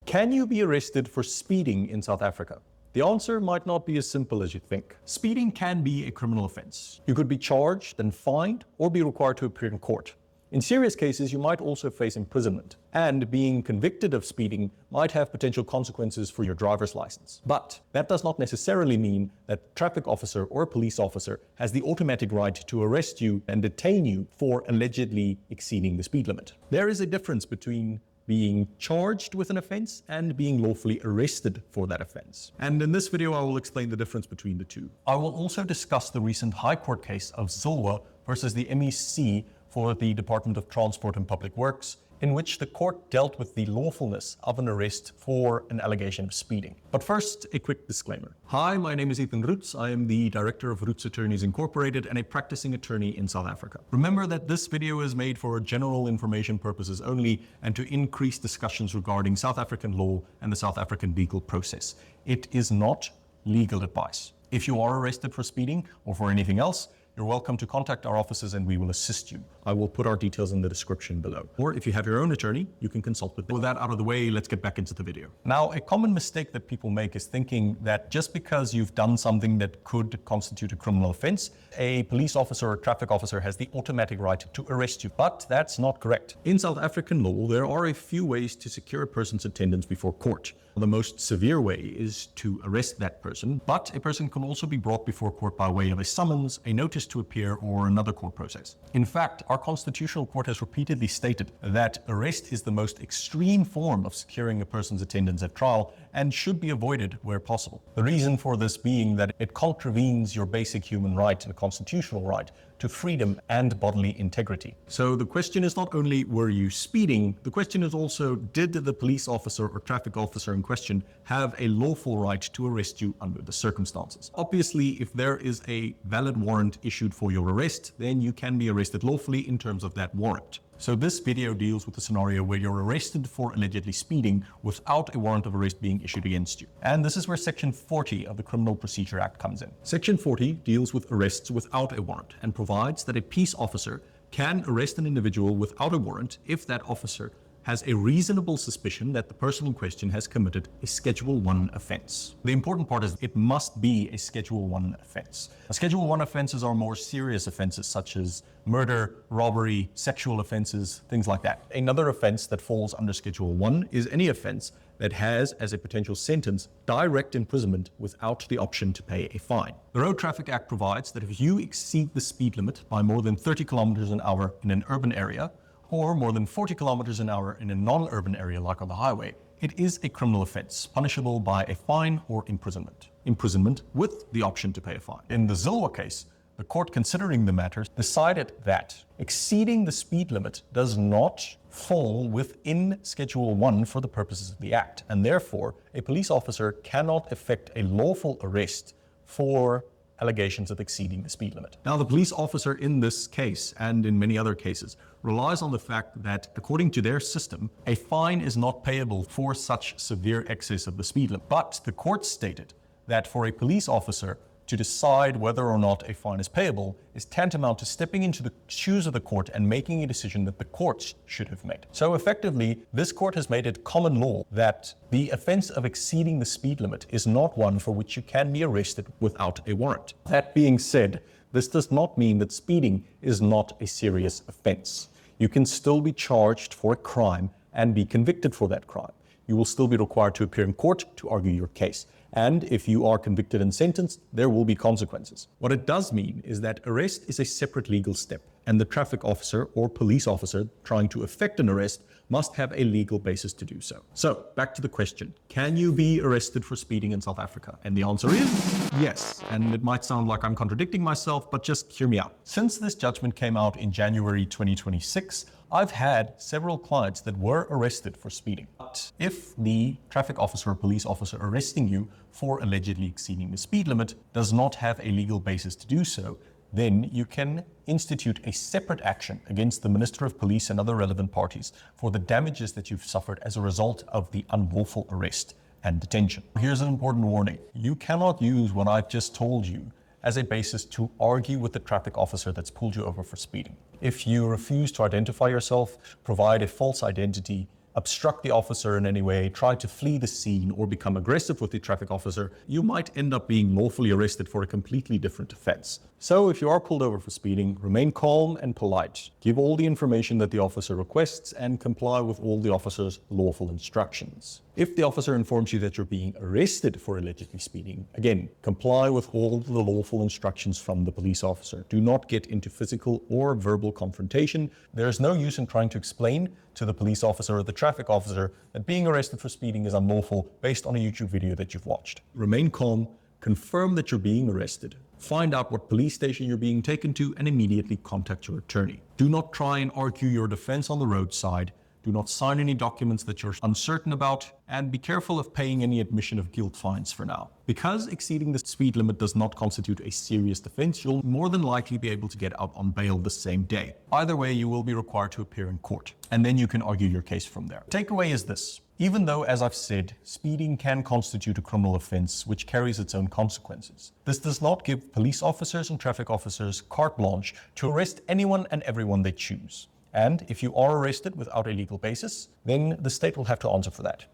Can you be arrested for speeding in South Africa? The answer might not be as simple as you think. Speeding can be a criminal offense. You could be charged and fined or be required to appear in court. In serious cases, you might also face imprisonment, and being convicted of speeding might have potential consequences for your driver's license. But that does not necessarily mean that a traffic officer or a police officer has the automatic right to arrest you and detain you for allegedly exceeding the speed limit. There is a difference between being charged with an offense and being lawfully arrested for that offense. And in this video, I will explain the difference between the two. I will also discuss the recent High Court case of Zilwa versus the MEC for the Department of Transport and Public Works, in which the court dealt with the lawfulness of an arrest for an allegation of speeding. But first, a quick disclaimer. Hi, my name is Ethan Roets. I am the director of Roets Attorneys Incorporated and a practicing attorney in South Africa. Remember that this video is made for general information purposes only and to increase discussions regarding South African law and the South African legal process. It is not legal advice. If you are arrested for speeding or for anything else, you're welcome to contact our offices and we will assist you. I will put our details in the description below. Or if you have your own attorney, you can consult with them. With that out of the way, let's get back into the video. Now, a common mistake that people make is thinking that just because you've done something that could constitute a criminal offense, a police officer or traffic officer has the automatic right to arrest you. But that's not correct. In South African law, there are a few ways to secure a person's attendance before court. The most severe way is to arrest that person, but a person can also be brought before court by way of a summons, a notice to appear, or another court process. In fact, our Constitutional Court has repeatedly stated that arrest is the most extreme form of securing a person's attendance at trial and should be avoided where possible. The reason for this being that it contravenes your basic human right and constitutional right to freedom and bodily integrity. So the question is not only were you speeding, the question is also did the police officer or traffic officer in question have a lawful right to arrest you under the circumstances. Obviously, if there is a valid warrant issued for your arrest, then you can be arrested lawfully in terms of that warrant. So this video deals with a scenario where you're arrested for allegedly speeding without a warrant of arrest being issued against you. And this is where Section 40 of the Criminal Procedure Act comes in. Section 40 deals with arrests without a warrant and provides that a peace officer can arrest an individual without a warrant if that officer has a reasonable suspicion that the person in question has committed a Schedule 1 offense. The important part is it must be a Schedule 1 offense. Schedule 1 offenses are more serious offenses such as murder, robbery, sexual offenses, things like that. Another offense that falls under Schedule 1 is any offense that has as a potential sentence direct imprisonment without the option to pay a fine. The Road Traffic Act provides that if you exceed the speed limit by more than 30 kilometers an hour in an urban area, or more than 40 kilometers an hour in a non-urban area like on the highway, it is a criminal offense, punishable by a fine or imprisonment. Imprisonment with the option to pay a fine. In the Zilwa case, the court considering the matter decided that exceeding the speed limit does not fall within Schedule 1 for the purposes of the Act, and therefore a police officer cannot effect a lawful arrest for allegations of exceeding the speed limit. Now, the police officer in this case, and in many other cases, relies on the fact that, according to their system, a fine is not payable for such severe excess of the speed limit. But the court stated that for a police officer to decide whether or not a fine is payable is tantamount to stepping into the shoes of the court and making a decision that the courts should have made. So effectively, this court has made it common law that the offense of exceeding the speed limit is not one for which you can be arrested without a warrant. That being said, this does not mean that speeding is not a serious offense. You can still be charged for a crime and be convicted for that crime. You will still be required to appear in court to argue your case. And if you are convicted and sentenced, there will be consequences. What it does mean is that arrest is a separate legal step, and the traffic officer or police officer trying to effect an arrest must have a legal basis to do so. So, back to the question, can you be arrested for speeding in South Africa? And the answer is yes. And it might sound like I'm contradicting myself, but just hear me out. Since this judgment came out in January 2026, I've had several clients that were arrested for speeding. But if the traffic officer or police officer arresting you for allegedly exceeding the speed limit does not have a legal basis to do so, then you can institute a separate action against the Minister of Police and other relevant parties for the damages that you've suffered as a result of the unlawful arrest and detention. Here's an important warning. You cannot use what I've just told you as a basis to argue with the traffic officer that's pulled you over for speeding. If you refuse to identify yourself, provide a false identity, obstruct the officer in any way, try to flee the scene, or become aggressive with the traffic officer, you might end up being lawfully arrested for a completely different offense. So if you are pulled over for speeding, remain calm and polite. Give all the information that the officer requests and comply with all the officer's lawful instructions. If the officer informs you that you're being arrested for allegedly speeding, again, comply with all the lawful instructions from the police officer. Do not get into physical or verbal confrontation. There is no use in trying to explain to the police officer or the traffic officer that being arrested for speeding is unlawful based on a YouTube video that you've watched. Remain calm, confirm that you're being arrested, find out what police station you're being taken to, and immediately contact your attorney. Do not try and argue your defense on the roadside. Do not sign any documents that you're uncertain about, and be careful of paying any admission of guilt fines for now. Because exceeding the speed limit does not constitute a serious offense, you'll more than likely be able to get out on bail the same day. Either way, you will be required to appear in court, and then you can argue your case from there. Takeaway is this. Even though, as I've said, speeding can constitute a criminal offense which carries its own consequences, this does not give police officers and traffic officers carte blanche to arrest anyone and everyone they choose. And if you are arrested without a legal basis, then the state will have to answer for that.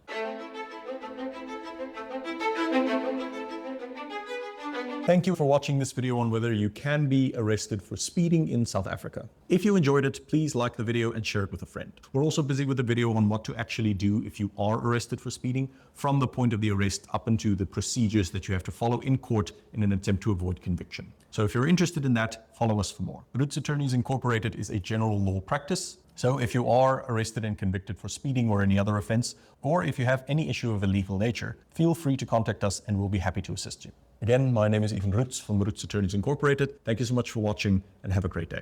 Thank you for watching this video on whether you can be arrested for speeding in South Africa. If you enjoyed it, please like the video and share it with a friend. We're also busy with a video on what to actually do if you are arrested for speeding, from the point of the arrest up into the procedures that you have to follow in court in an attempt to avoid conviction. So if you're interested in that, follow us for more. Roets Attorneys Incorporated is a general law practice. So if you are arrested and convicted for speeding or any other offense, or if you have any issue of a legal nature, feel free to contact us and we'll be happy to assist you. Again, my name is Roets from Roets Attorneys Incorporated. Thank you so much for watching and have a great day.